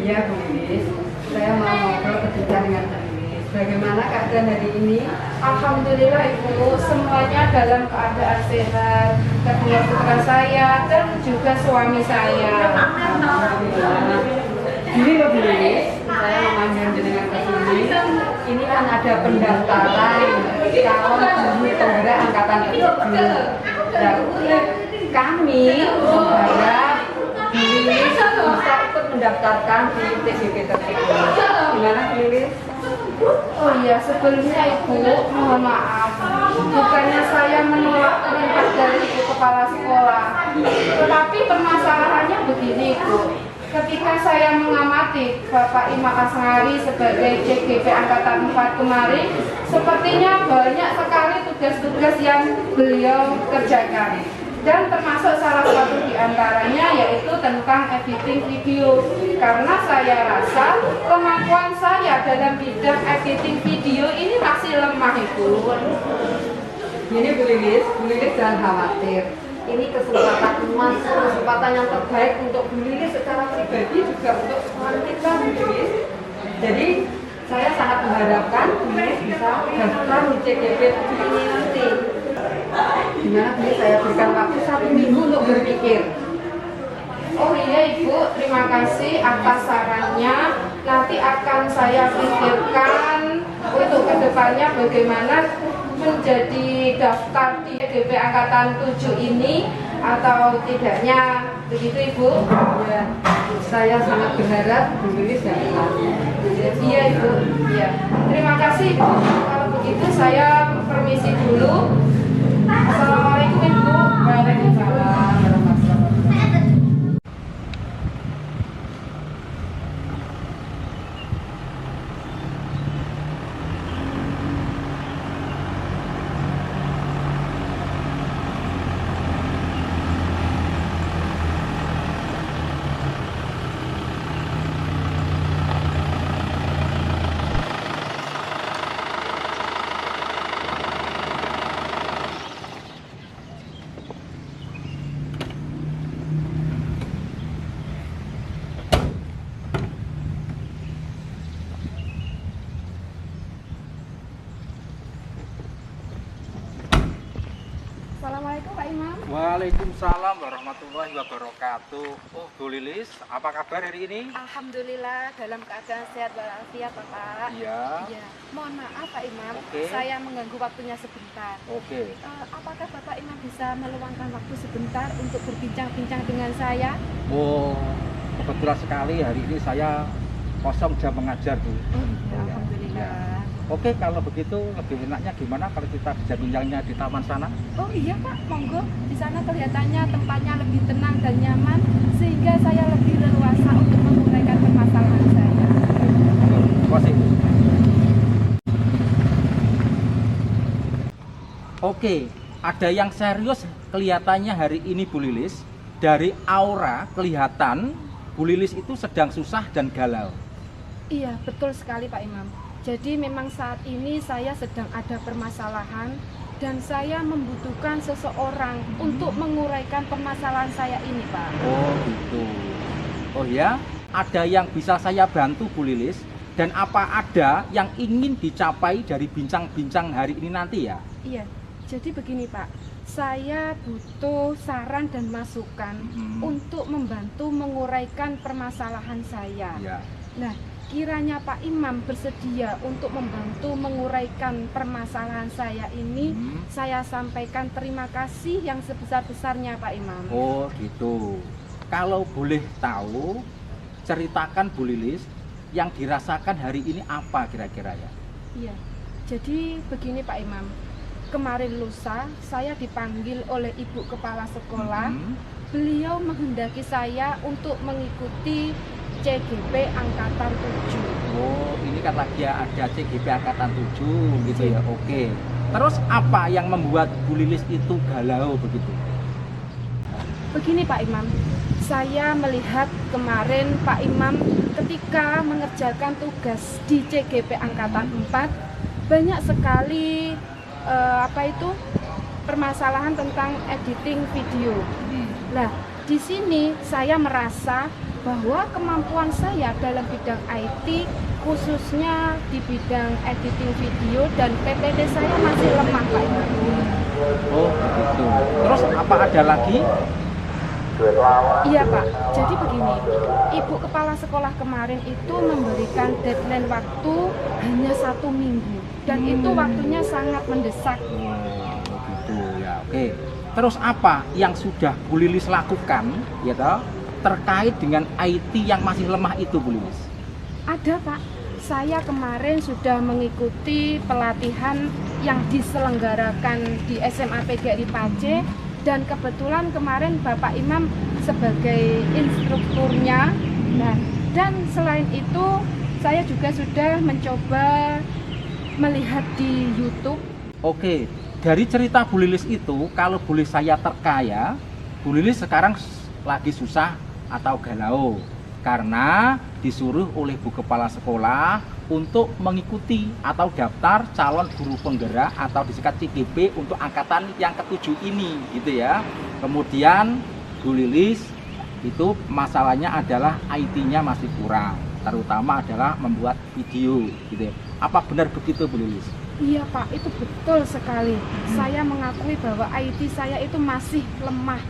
Iya Bu Lilis, saya mau ngobrol berbicara dengan Bu Lilis. Bagaimana keadaan hari ini? Alhamdulillah Ibu, semuanya dalam keadaan sehat. Kedua putra saya dan juga suami saya. Alhamdulillah. Ini loh Bu Lilis, saya memanggil dengan ke sini. Ini kan ada pendaftaran calon guru penggerak angkatan 7. Dan kami berharap Bu Lilis bisa ikut mendaftarkan di TGP tersebut. Gimana Bu Lilis? Oh iya, sebelumnya Ibu, mohon maaf. Bukannya saya menolak perintah dari Ibu Kepala Sekolah. Tetapi permasalahannya begini Ibu. Ketika saya mengamati Bapak Imam Asngari sebagai CGP Angkatan 4 kemarin, sepertinya banyak sekali tugas-tugas yang beliau kerjakan. Dan termasuk salah satu diantaranya yaitu tentang editing video. Karena saya rasa kemampuan saya dalam bidang editing video ini masih lemah Ibu. Ini Bu Lilis jangan khawatir. Ini kesempatan emas, kesempatan yang terbaik untuk Bu Lilis secara pribadi juga untuk sekolah kita Bu Lilis. Jadi saya sangat mengharapkan Bu Lilis bisa daftar di CGP ini nanti. Gimana Bu, saya berikan waktu 1 minggu untuk berpikir. Oh iya Ibu, terima kasih atas sarannya. Nanti akan saya pikirkan untuk kedepannya bagaimana menjadi daftar di CGP Angkatan 7 ini atau tidaknya, begitu Ibu? Ya, saya sangat berharap Bu Lilis dapat. Iya Ibu, iya. Terima kasih Ibu. Kalau begitu saya permisi dulu. Assalamualaikum Ibu. Waalaikumsalam warahmatullahi wabarakatuh. Assalamualaikum Pak Imam. Waalaikumsalam warahmatullahi wabarakatuh. Oh Bu Lilis, apa kabar hari ini? Alhamdulillah dalam keadaan sehat walafiat Bapak. Iya. Iya. Mohon maaf Pak Imam, Oke. saya mengganggu waktunya sebentar. Oke. Apakah Bapak Imam bisa meluangkan waktu sebentar untuk berbincang-bincang dengan saya? Oh, kebetulan sekali hari ini saya kosong jam mengajar Bu. Oh iya, Ya, alhamdulillah. Oke, kalau begitu lebih enaknya gimana kalau kita bisa bincangnya di taman sana? Oh iya Pak, monggo. Di sana kelihatannya tempatnya lebih tenang dan nyaman sehingga saya lebih leluasa untuk menguraikan permasalahan saya. Terima kasih Bu. Oke, ada yang serius kelihatannya hari ini Bu Lilis. Dari aura kelihatan Bu Lilis itu sedang susah dan galau. Iya, betul sekali Pak Imam. Jadi memang saat ini saya sedang ada permasalahan dan saya membutuhkan seseorang untuk menguraikan permasalahan saya ini Pak. Oh gitu. Oh ya, ada yang bisa saya bantu Bu Lilis? Dan apa ada yang ingin dicapai dari bincang-bincang hari ini nanti ya? Iya, jadi begini Pak, saya butuh saran dan masukan untuk membantu menguraikan permasalahan saya. Ya. Nah, kiranya Pak Imam bersedia untuk membantu menguraikan permasalahan saya ini, saya sampaikan terima kasih yang sebesar-besarnya Pak Imam. Oh gitu. Kalau boleh tahu, ceritakan Bu Lilis yang dirasakan hari ini apa kira-kira ya? Iya, jadi begini Pak Imam, kemarin lusa saya dipanggil oleh Ibu Kepala Sekolah. Beliau menghendaki saya untuk mengikuti CGP Angkatan 7. Oh, ini kan lagi ada CGP Angkatan 7 gitu ya. Oke. Terus apa yang membuat Bu Lilis itu galau begitu? Begini Pak Imam, saya melihat kemarin Pak Imam ketika mengerjakan tugas di CGP Angkatan 4 banyak sekali permasalahan tentang editing video. Nah, di sini saya merasa bahwa kemampuan saya dalam bidang IT, khususnya di bidang editing video dan PPT saya masih lemah, Pak Imam. Oh begitu. Terus apa ada lagi? Iya Pak, jadi begini, Ibu Kepala Sekolah kemarin itu memberikan deadline waktu hanya 1 minggu dan itu waktunya sangat mendesak. Oh begitu ya, oke. Terus apa yang sudah Bu Lilis lakukan ya toh, terkait dengan IT yang masih lemah itu Bu Lilis? Ada Pak, saya kemarin sudah mengikuti pelatihan yang diselenggarakan di SMA PGRI Pace. Dan kebetulan kemarin Bapak Imam sebagai instrukturnya. Nah, dan selain itu saya juga sudah mencoba melihat di YouTube. Oke, dari cerita Bu Lilis itu, kalau boleh saya terkaya, Bu Lilis sekarang lagi susah atau galau karena disuruh oleh Bu Kepala Sekolah untuk mengikuti atau daftar calon guru penggerak atau disingkat CGP untuk angkatan yang ke-7 ini gitu ya. Kemudian Bu Lilis itu masalahnya adalah IT-nya masih kurang, terutama adalah membuat video gitu ya. Apa benar begitu Bu Lilis? Iya Pak, itu betul sekali. Saya mengakui bahwa IT saya itu masih lemah.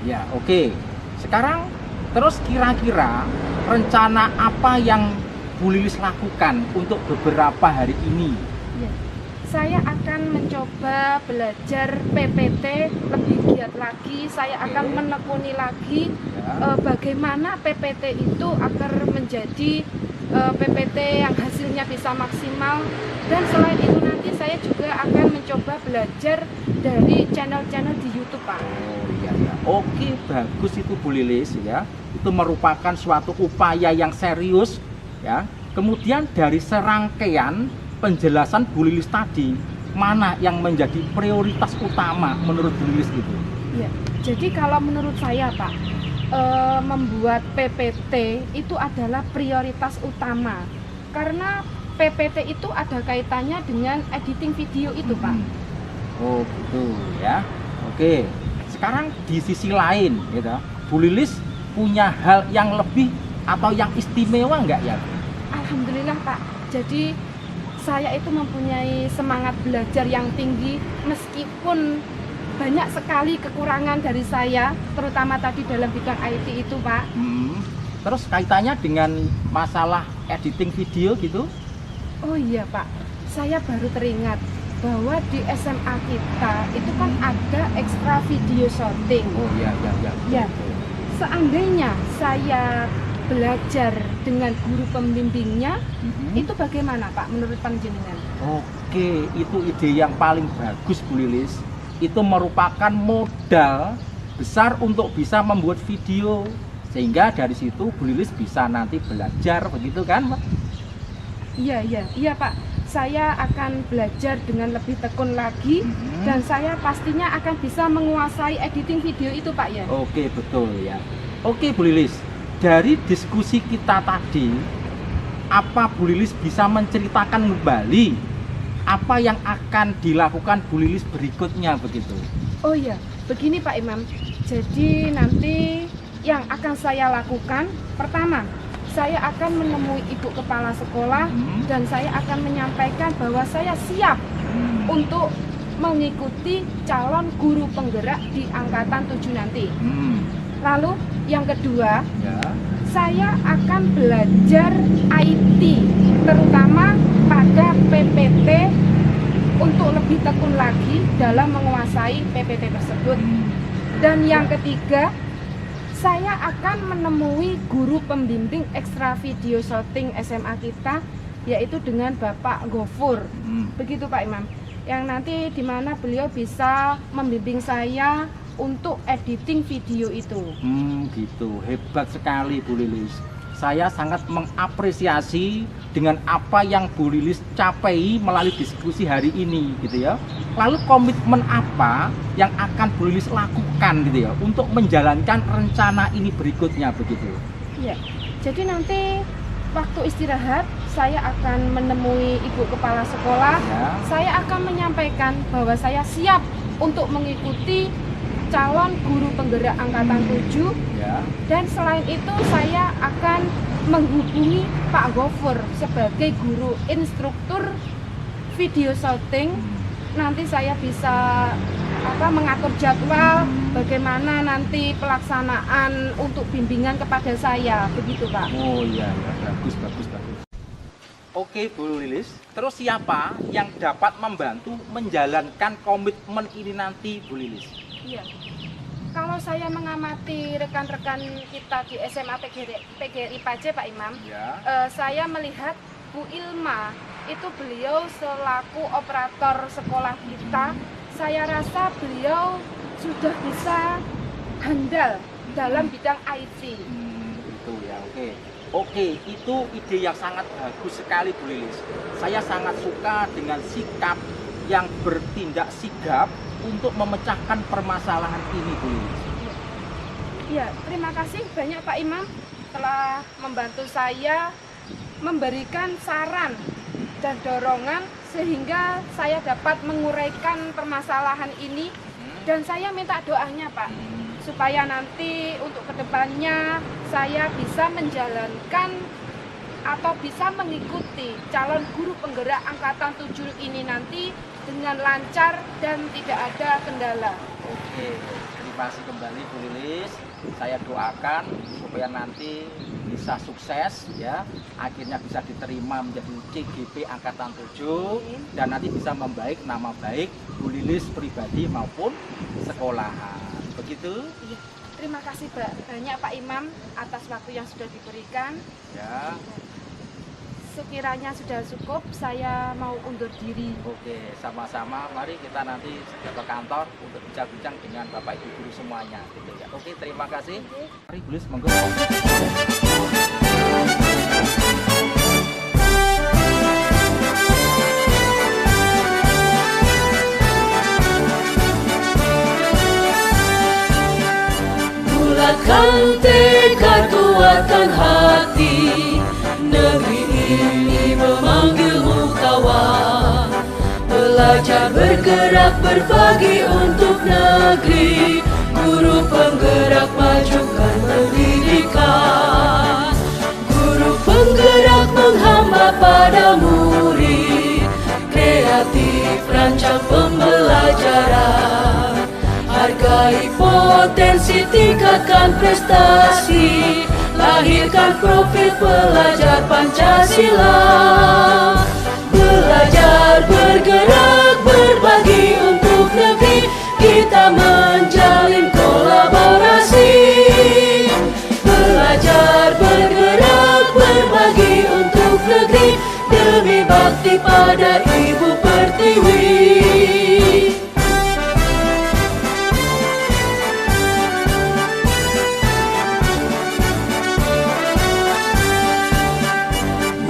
Ya oke. Sekarang terus kira-kira rencana apa yang Bu Lilis lakukan untuk beberapa hari ini? Ya, saya akan mencoba belajar PPT lebih giat lagi. Saya akan menekuni lagi bagaimana PPT itu agar menjadi PPT yang hasilnya bisa maksimal. Dan selain itu nanti saya juga akan mencoba belajar dari channel-channel di YouTube, Pak. Oh iya ya. Oke, bagus itu Bu Lilis ya. Itu merupakan suatu upaya yang serius ya. Kemudian dari serangkaian penjelasan Bu Lilis tadi, mana yang menjadi prioritas utama menurut Bu Lilis itu? Ya, jadi kalau menurut saya Pak, membuat PPT itu adalah prioritas utama. Karena PPT itu ada kaitannya dengan editing video itu Pak. Oh gitu ya. Oke, sekarang di sisi lain gitu, Bu Lilis punya hal yang lebih atau yang istimewa nggak ya? Alhamdulillah Pak, jadi saya itu mempunyai semangat belajar yang tinggi meskipun banyak sekali kekurangan dari saya, terutama tadi dalam bidang IT itu Pak. Terus kaitannya dengan masalah editing video gitu? Oh iya Pak, saya baru teringat bahwa di SMA kita itu kan ada ekstra video shooting. Oh iya. Ya, seandainya saya belajar dengan guru pembimbingnya, itu bagaimana Pak menurut panjenengan? Oke, itu ide yang paling bagus Bu Lilis. Itu merupakan modal besar untuk bisa membuat video, sehingga dari situ Bu Lilis bisa nanti belajar begitu kan Pak? Iya Pak, saya akan belajar dengan lebih tekun lagi dan saya pastinya akan bisa menguasai editing video itu Pak ya. Oke, betul ya. Oke Bu Lilis, dari diskusi kita tadi, apa Bu Lilis bisa menceritakan kembali apa yang akan dilakukan Bu Lilis berikutnya begitu? Oh iya, begini Pak Imam. Jadi nanti yang akan saya lakukan, pertama, saya akan menemui Ibu Kepala Sekolah dan saya akan menyampaikan bahwa saya siap untuk mengikuti calon guru penggerak di angkatan 7 nanti. Lalu yang kedua, saya akan belajar IT, terutama pada PPT untuk lebih tekun lagi dalam menguasai PPT tersebut. Dan yang ketiga, saya akan menemui guru pembimbing ekstra video shooting SMA kita, yaitu dengan Bapak Gofur. Begitu Pak Imam. Yang nanti di mana beliau bisa membimbing saya untuk editing video itu. Gitu. Hebat sekali Bu Lilis. Saya sangat mengapresiasi dengan apa yang Bu Lilis capai melalui diskusi hari ini gitu ya. Lalu komitmen apa yang akan Bu Lilis lakukan gitu ya untuk menjalankan rencana ini berikutnya begitu? Ya. Jadi nanti waktu istirahat saya akan menemui Ibu Kepala Sekolah. Saya akan menyampaikan bahwa saya siap untuk mengikuti calon guru penggerak angkatan 7. Ya. Dan selain itu saya akan menghubungi Pak Gofur sebagai guru instruktur video shooting. Nanti saya bisa mengatur jadwal bagaimana nanti pelaksanaan untuk bimbingan kepada saya, begitu Pak. Oh iya, bagus. Oke Bu Lilis, terus siapa yang dapat membantu menjalankan komitmen ini nanti Bu Lilis? Iya. Kalau saya mengamati rekan-rekan kita di SMA PGRI Pace Pak Imam, Ya. Saya melihat Bu Ilma itu beliau selaku operator sekolah kita, saya rasa beliau sudah bisa handal dalam bidang IT. Itu ya, oke, itu ide yang sangat bagus sekali Bu Lilis. Saya sangat suka dengan sikap yang bertindak sigap untuk memecahkan permasalahan ini Bu Lilis. Ya, terima kasih banyak Pak Imam telah membantu saya memberikan saran dan dorongan sehingga saya dapat menguraikan permasalahan ini, dan saya minta doanya Pak supaya nanti untuk kedepannya saya bisa menjalankan atau bisa mengikuti calon guru penggerak angkatan 7 ini nanti dengan lancar dan tidak ada kendala. Oke, terima kasih kembali Bu Lilis. Saya doakan supaya nanti bisa sukses ya, akhirnya bisa diterima menjadi CGP angkatan 7 dan nanti bisa membaik nama baik Bu Lilis pribadi maupun sekolahan. Begitu? Iya. Terima kasih banyak Pak Imam atas waktu yang sudah diberikan. Ya. Sekiranya sudah cukup, saya mau undur diri. Oke, sama-sama. Mari kita nanti segera ke kantor untuk bincang-bincang dengan Bapak Ibu guru semuanya. Gitu ya. Oke, terima kasih. Mari Bu Lilis, monggo. Bulatkan tekad, kuatkan hati, negeri ini memanggilmu kawan. Belajar, bergerak, berbagi untuk negeri, guru penggerak majukan pendidikan. Guru penggerak menghamba pada murid, kreatif rancang pembelajaran. Hargai potensi, tingkatkan prestasi, lahirkan profil pelajar Pancasila. Belajar, bergerak, berbagi untuk negeri, kita menjalin kolaborasi. Belajar, bergerak, berbagi untuk negeri, demi bakti pada Ibu Pertiwi.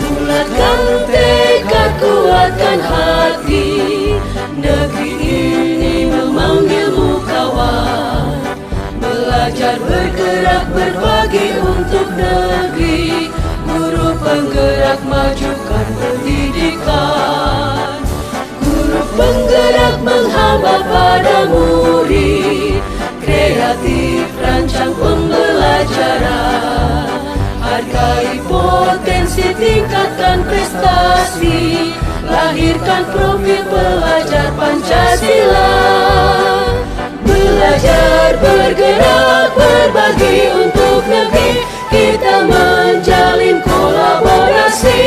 Bulatkan tekad, kuatkan hati, negeri ini memanggilmu kawan. Belajar, bergerak, berbagi untuk negeri, guru penggerak majukan pendidikan. Guru penggerak menghamba pada murid, kreatif rancang pembelajaran. Hargai potensi, tingkatkan prestasi, lahirkan profil pelajar Pancasila. Belajar, bergerak, berbagi untuk negeri, kita menjalin kolaborasi.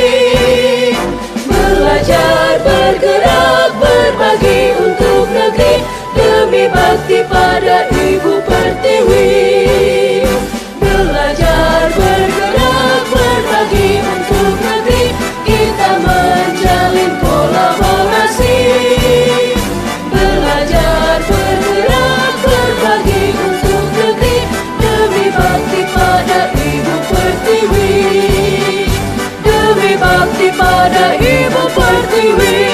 Belajar, bergerak, berbagi untuk negeri, demi bakti pada Ibu Pertiwi. Belajar, bergerak, berbagi untuk negeri, kita menjalin kolaborasi. Belajar, bergerak, berbagi untuk negeri, demi bakti pada Ibu Pertiwi. Demi bakti pada Ibu Pertiwi.